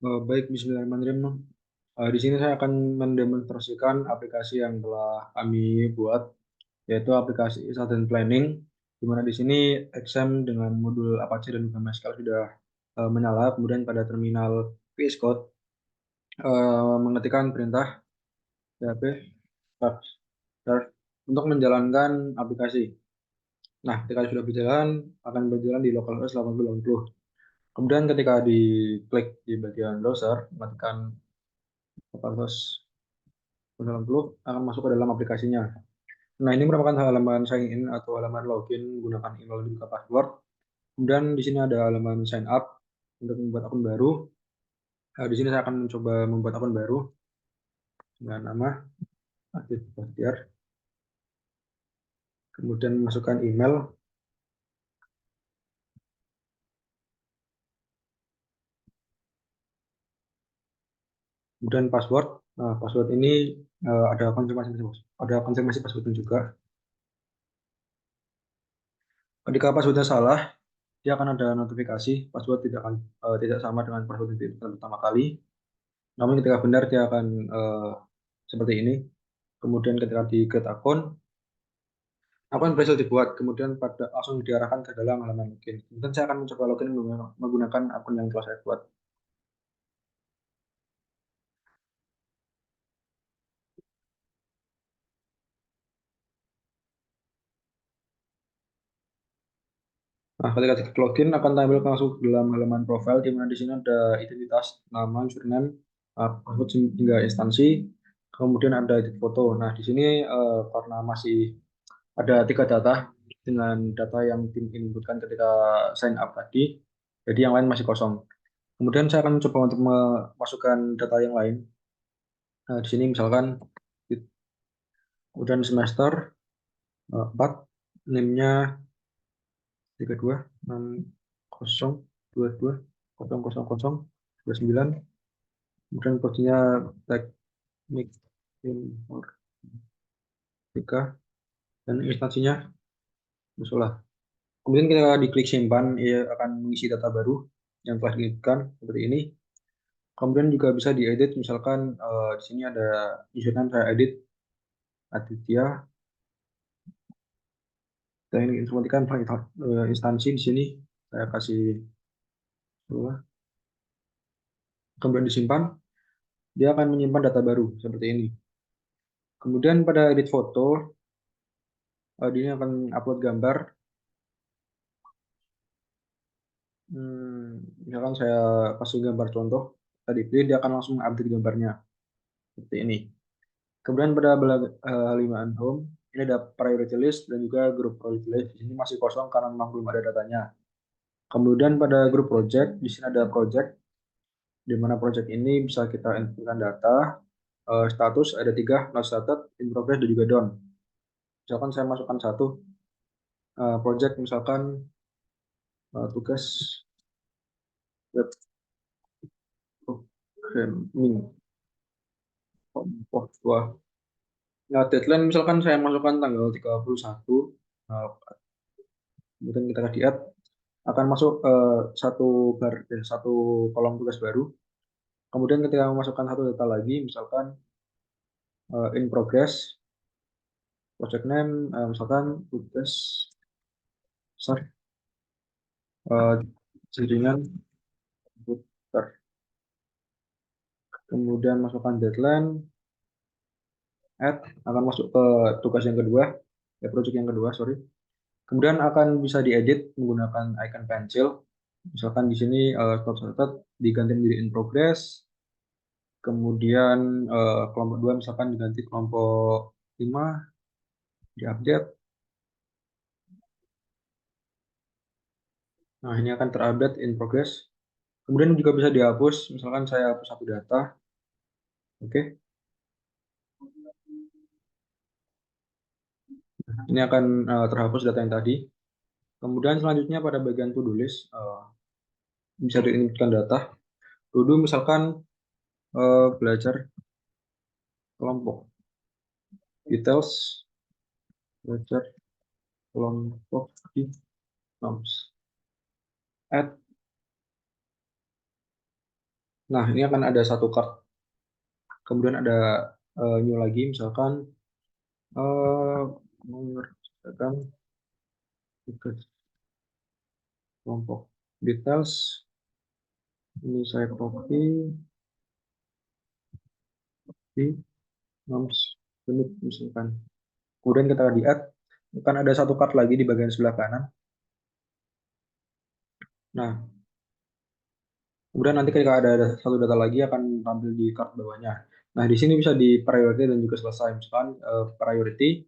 Baik, Bismillahirrahmanirrahim. Di sini saya akan mendemonstrasikan aplikasi yang telah kami buat, yaitu aplikasi Sudden Planning, di mana di sini XAMPP dengan modul Apache dan juga MySQL sudah menyala. Kemudian pada terminal VS Code mengetikkan perintah php start untuk menjalankan aplikasi. Nah, ketika sudah berjalan, akan berjalan di localhost 8080. Kemudian ketika diklik di bagian browser, matikan localhost 80 akan masuk ke dalam aplikasinya. Nah, ini merupakan halaman sign in atau halaman login menggunakan email dan juga password. Kemudian di sini ada halaman sign up untuk membuat akun baru. Di sini saya akan mencoba membuat akun baru dengan nama Adit Bahtiar. Kemudian masukkan email, kemudian password. Nah, password ini ada konfirmasi passwordnya juga. Ketika passwordnya salah, dia akan ada notifikasi password tidak sama dengan password yang diberikan pertama kali. Namun ketika benar dia akan seperti ini. Kemudian ketika di create akun berhasil dibuat. Kemudian langsung diarahkan ke dalam halaman login. Kemudian saya akan mencoba login menggunakan akun yang telah saya buat. Nah, ketika di login akan tampil langsung ke dalam halaman profile, di mana di sini ada identitas, nama, username, password hingga instansi. Kemudian ada edit foto. Nah, di sini karena masih ada 3 data dengan data yang tim inputkan ketika sign up tadi, jadi yang lain masih kosong. Kemudian saya akan mencoba untuk memasukkan data yang lain. Nah, di sini misalkan kemudian semester 4, NIM-nya 3260220029. Kemudian porsinya teknik informatika dan instansinya musola. Kemudian kita diklik simpan, ia akan mengisi data baru yang telah diinputkan seperti ini. Kemudian juga bisa diedit, misalkan di sini ada username saya edit Aditya teknik informatika instansi di sini saya kasih dua. Kemudian disimpan, dia akan menyimpan data baru seperti ini. Kemudian pada edit foto, dia akan upload gambar. Misalkan saya kasih gambar contoh, tadi pilih dia akan langsung update gambarnya seperti ini. Kemudian pada halaman home, ini ada priority list dan juga group priority list. Di sini masih kosong karena memang belum ada datanya. Kemudian pada group project, di sini ada project, di mana project ini bisa kita inputkan data, status ada 3, not started, in progress, dan juga done. Misalkan saya masukkan satu project, misalkan tugas web programming kelompok 2. Nah, deadline misalkan saya masukkan tanggal 31, nah, kemudian kita di add, akan masuk satu kolom tugas baru. Kemudian ketika memasukkan satu data lagi, misalkan in progress, project name, misalkan tugas besar, jaringan komputer. Kemudian masukkan deadline, add, akan masuk ke tugas yang kedua, project yang kedua, sorry. Kemudian akan bisa diedit menggunakan icon pensil. Misalkan di sini stop started diganti menjadi in progress. Kemudian kelompok 2 misalkan diganti kelompok 5, diupdate. Nah, ini akan terupdate in progress. Kemudian juga bisa dihapus, misalkan saya hapus satu data. Oke. Ini akan terhapus data yang tadi. Kemudian selanjutnya pada bagian to-do list, bisa diinputkan data. To-do misalkan belajar kelompok. Details, belajar kelompok di NOMS. Add. Nah, ini akan ada satu card. Kemudian ada new lagi, misalkan mengerjakan tugas kelompok details. Ini saya copy di noms unit misalkan. Kemudian kita di add, akan ada satu card lagi di bagian sebelah kanan. Nah, kemudian nanti ketika ada satu data lagi akan tampil di card bawahnya. Nah, di sini bisa di priority dan juga selesai. Misalkan priority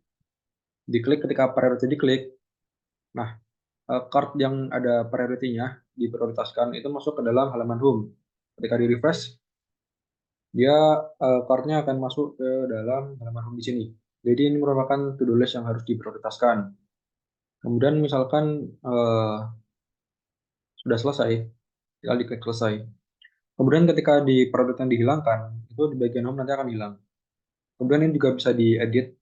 diklik, ketika priority diklik. Nah, card yang ada priority-nya diprioritaskan itu masuk ke dalam halaman home. Ketika di refresh, dia card-nya akan masuk ke dalam halaman home di sini. Jadi ini merupakan to-do list yang harus diprioritaskan. Kemudian misalkan sudah selesai, tinggal diklik selesai. Kemudian ketika di prioritas yang dihilangkan, itu di bagian home nanti akan hilang. Kemudian ini juga bisa diedit,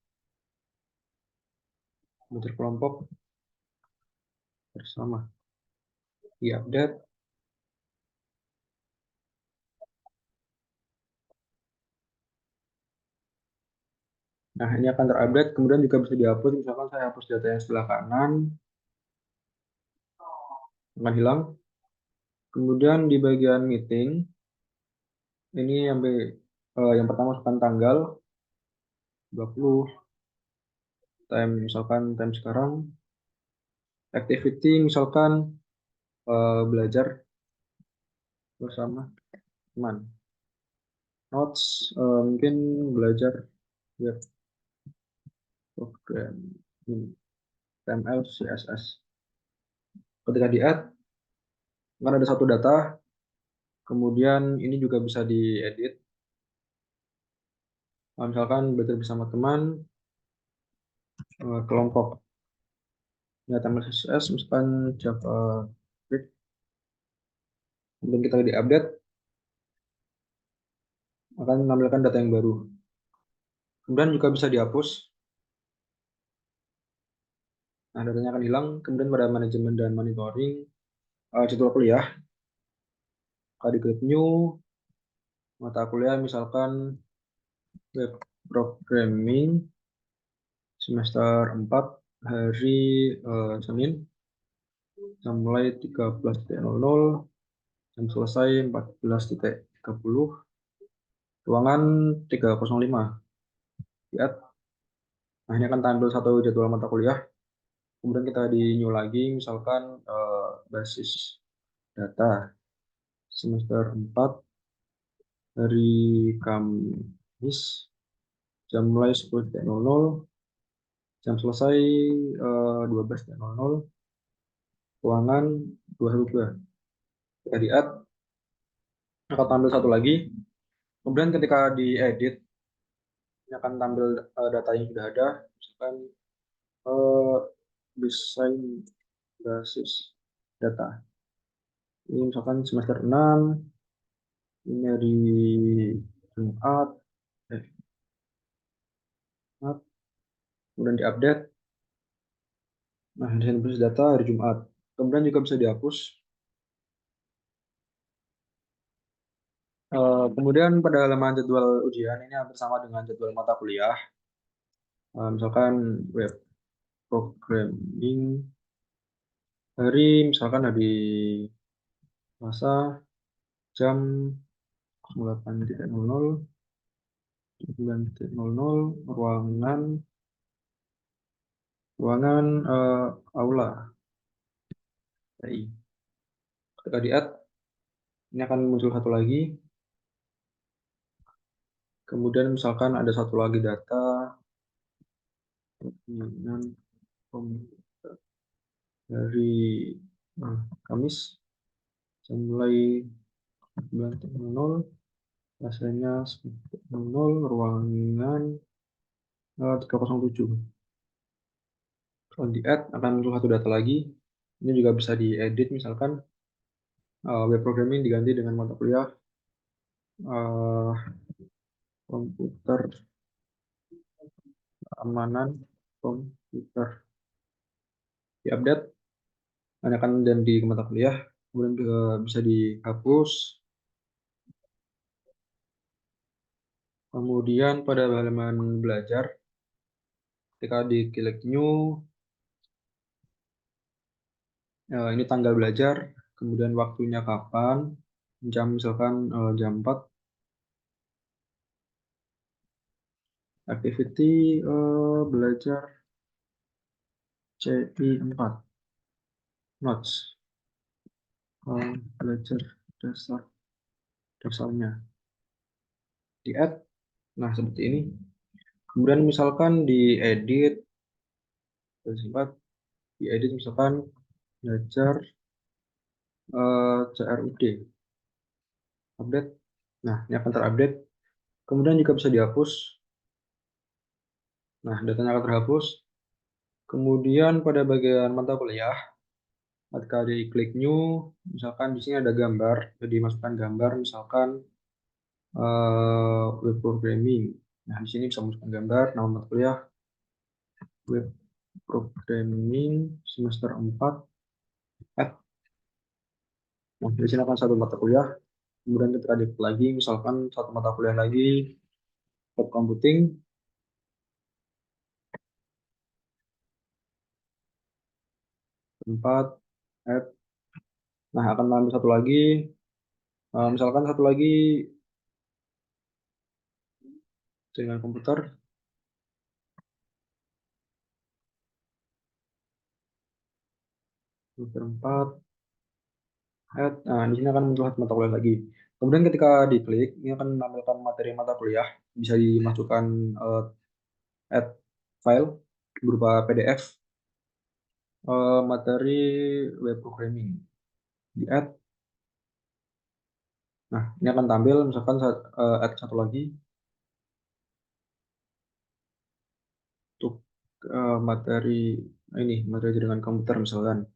bentuk kelompok bersama, di-update. Nah, ini akan terupdate, kemudian juga bisa dihapus. Misalkan saya hapus data yang sebelah kanan, akan hilang. Kemudian di bagian meeting, ini yang pertama masukkan tanggal 20, time sekarang, activity misalkan belajar bersama teman. Notes mungkin belajar web program HTML, CSS. Ketika di add, akan ada satu data, kemudian ini juga bisa diedit. Misalkan belajar bersama teman, kelompok ya HTML, CSS, misalkan JavaScript. Kemudian kita di-update, akan menampilkan data yang baru. Kemudian juga bisa dihapus. Nah, datanya akan hilang. Kemudian pada manajemen dan monitoring, jadwal kuliah, kalau di new, mata kuliah misalkan web programming, semester 4, hari Senin, jam mulai 13.00, jam selesai 14.30, ruangan 305. Lihat, nah ini akan tampil satu jadwal mata kuliah. Kemudian kita di new lagi, misalkan basis data semester 4, hari Kamis, jam mulai 10.00, jam selesai 12.00, ruangan 212. Kita di add, akan tampil satu lagi. Kemudian ketika diedit, ini akan tampil data yang sudah ada, misalkan eh, desain basis data. Ini misalkan semester 6, ini hari Jumat, eh, Jumat, kemudian diupdate. Nah, desain basis data hari Jumat. Kemudian juga bisa dihapus. Kemudian pada halaman jadwal ujian ini hampir sama dengan jadwal mata kuliah. Misalkan web programming hari, misalkan hari Selasa jam 8.00, 9.00, ruangan aula TI. Ketika di add, ini akan muncul satu lagi. Kemudian misalkan ada satu lagi data dengan dari Kamis jam mulai 9.00, rasanya 9.00, ruangan 307. Kalau di add akan muncul satu data lagi. Ini juga bisa diedit, misalkan web programming diganti dengan mata kuliah uh, komputer keamanan komputer. Di-update, tanyakan dan di mata kuliah, kemudian juga bisa dihapus. Kemudian pada halaman belajar, ketika diklik new, ini tanggal belajar, kemudian waktunya kapan, jam misalkan jam 4, activity belajar CI4, notes, belajar dasarnya, di add, nah seperti ini. Kemudian misalkan diedit, sempat diedit misalkan belajar CRUD, update, nah ini akan terupdate. Kemudian juga bisa dihapus. Nah, datanya akan terhapus. Kemudian pada bagian mata kuliah, ketika diklik new, misalkan di sini ada gambar, jadi masukkan gambar, misalkan web programming. Nah, di sini bisa masukkan gambar, nama mata kuliah, web programming semester 4. Nah, di sini akan satu mata kuliah. Kemudian ketika diklik lagi, misalkan satu mata kuliah lagi, web computing, 4, add. Nah, akan ambil satu lagi, misalkan satu lagi dengan komputer, semester 4, add. Nah, di sini akan muncul satu mata kuliah lagi. Kemudian ketika diklik, ini akan menampilkan materi mata kuliah, bisa dimasukkan add file berupa PDF, materi web programming, di add. Nah, ini akan tampil, misalkan add satu lagi untuk materi ini, materi jaringan komputer misalkan.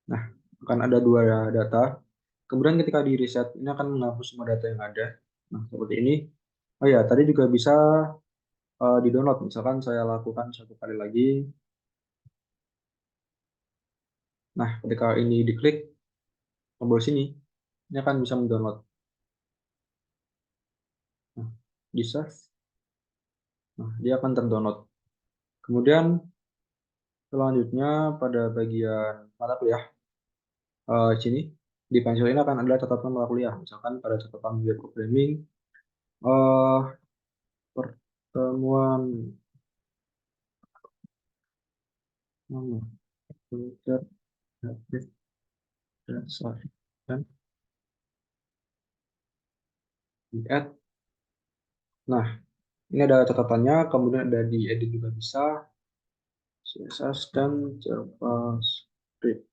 Nah, akan ada dua data. Kemudian ketika di reset, ini akan menghapus semua data yang ada. Nah, seperti ini. Oh ya, tadi juga bisa di-download. Misalkan saya lakukan satu kali lagi. Nah, ketika ini diklik tombol sini, ini akan bisa mendownload. Nah, di save. Nah, dia akan terdownload. Kemudian selanjutnya pada bagian mata kuliah sini di pensil ini akan ada catatan mata kuliah. Misalkan pada catatan web programming, eh pertemuan nomor belajar aktif dasar dan di add. Nah, ini ada catatannya, kemudian ada di edit juga bisa, CSS dan JavaScript.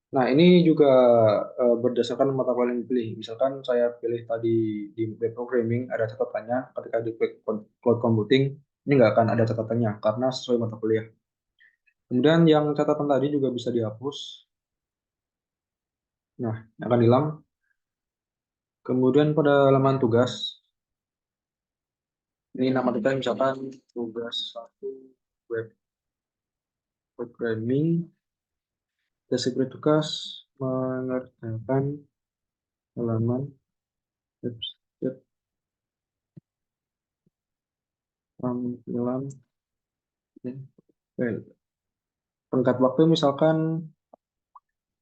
Nah, ini juga berdasarkan mata kuliah yang dipilih. Misalkan saya pilih tadi di web programming, ada catatannya. Ketika di cloud computing, ini nggak akan ada catatannya karena sesuai mata kuliah. Kemudian yang catatan tadi juga bisa dihapus. Nah, akan hilang. Kemudian pada halaman tugas, ini nama kita misalkan tugas 1 web programming. Deskripsi tugas mengerjakan halaman website tampilan file. Tenggat waktu misalkan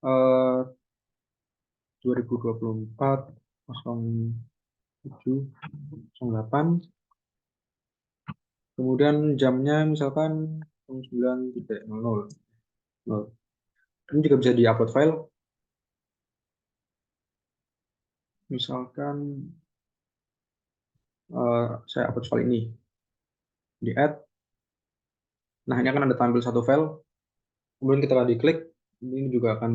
2024 07 08. Kemudian jamnya misalkan 9.00. Ini juga bisa diupload file. Misalkan saya upload file ini di add. Nah, ini akan ada tampil satu file. Kemudian kita diklik, ini juga akan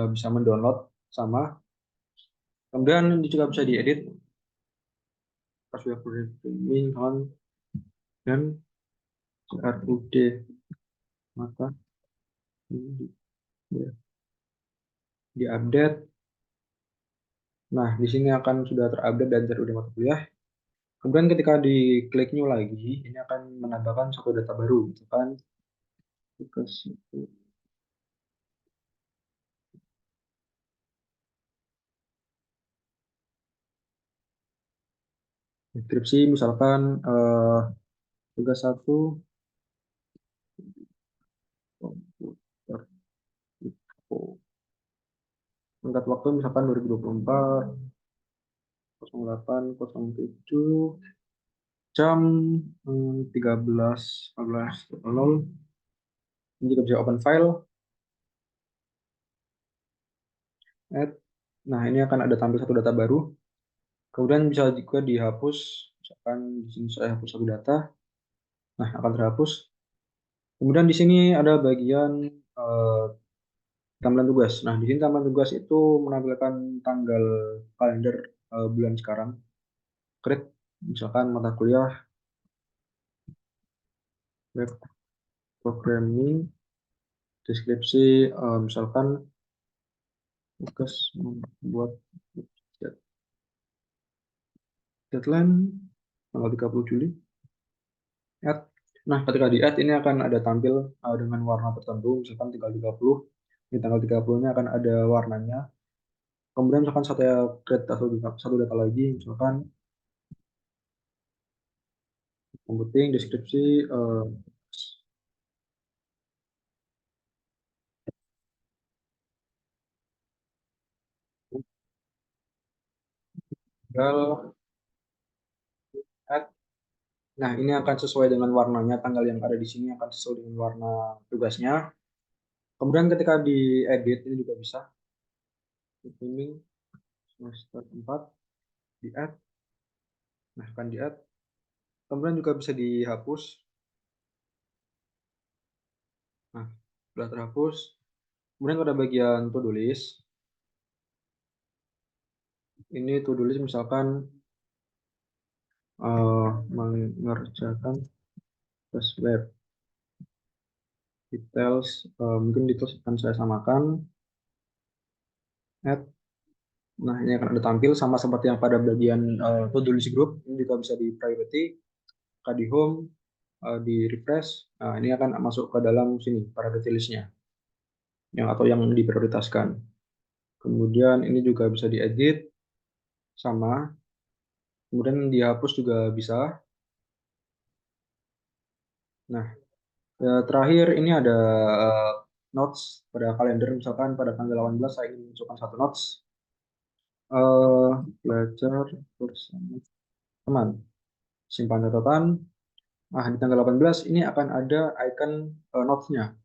bisa mendownload sama. Kemudian ini juga bisa diedit pas web programming on dan CRUD maka ini di update. Nah, di sini akan sudah terupdate dan CRUD mata kuliah. Kemudian ketika diklik new lagi, ini akan menambahkan satu data baru, misalkan tugas itu. Deskripsi misalkan tugas satu komputer info. Tenggat waktu misalkan 2024 08.07 jam 13.14.00. Ini juga bisa open file, add. Nah, ini akan ada tampil satu data baru. Kemudian bisa juga dihapus. Misalkan di sini saya hapus satu data. Nah, akan terhapus. Kemudian di sini ada bagian tampilan tugas. Nah, di sini tampilan tugas itu menampilkan tanggal kalender bulan sekarang. Create, misalkan mata kuliah web programming, deskripsi misalkan tugas membuat deadline tanggal 30 Juli. Add. Nah, ketika di add ini akan ada tampil dengan warna tertentu, misalkan tanggal 30. Di tanggal 30-nya akan ada warnanya. Kemudian misalkan saya create satu data lagi, misalkan computing, deskripsi, tanggal add. Nah, ini akan sesuai dengan warnanya, tanggal yang ada di sini akan sesuai dengan warna tugasnya. Kemudian ketika di edit ini juga bisa. Ini semester 4 di add. Nah, akan di add. Kemudian juga bisa dihapus. Nah, sudah terhapus. Kemudian ada bagian to-do list. Ini to-do list misalkan mengerjakan tes web details, mungkin details akan saya samakan. Add. Nah, ini akan ada tampil sama seperti yang pada bagian to-do list group. Ini juga bisa di priority, di home, di refresh. Nah, ini akan masuk ke dalam sini priority list-nya yang atau yang diprioritaskan. Kemudian ini juga bisa diedit sama. Kemudian dihapus juga bisa. Nah, terakhir ini ada notes pada kalender, misalkan pada tanggal 18 saya ingin masukkan satu notes, belajar bersama teman, simpan catatan. Nah, di tanggal 18 ini akan ada icon notes-nya.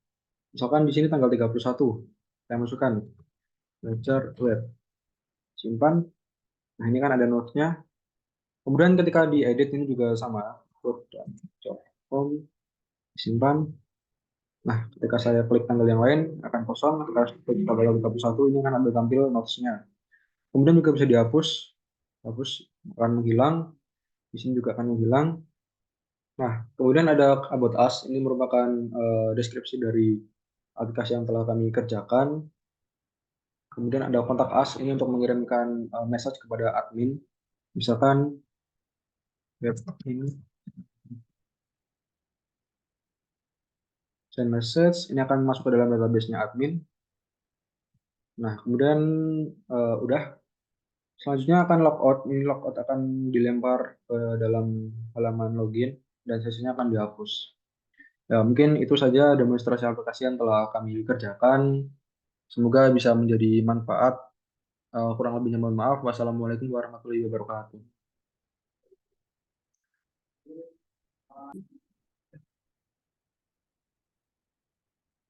Misalkan di sini tanggal 31 saya masukkan belajar web, simpan. Nah, ini kan ada notes-nya. Kemudian ketika diedit ini juga sama, code dan job form, simpan. Nah, ketika saya klik tanggal yang lain akan kosong. Ketika klik tanggal 31 ini akan ada tampil notes-nya. Kemudian juga bisa dihapus. Hapus akan menghilang. Di sini juga akan menghilang. Nah, kemudian ada about us. Ini merupakan deskripsi dari aplikasi yang telah kami kerjakan. Kemudian ada kontak us. Ini untuk mengirimkan message kepada admin. Misalkan web ini send message. Ini akan masuk ke dalam database-nya admin. Nah, kemudian udah. Selanjutnya akan logout. Ini logout akan dilempar ke dalam halaman login dan sesinya akan dihapus. Ya, mungkin itu saja demonstrasi aplikasi yang telah kami kerjakan. Semoga bisa menjadi manfaat. Kurang lebihnya mohon maaf. Wassalamualaikum warahmatullahi wabarakatuh.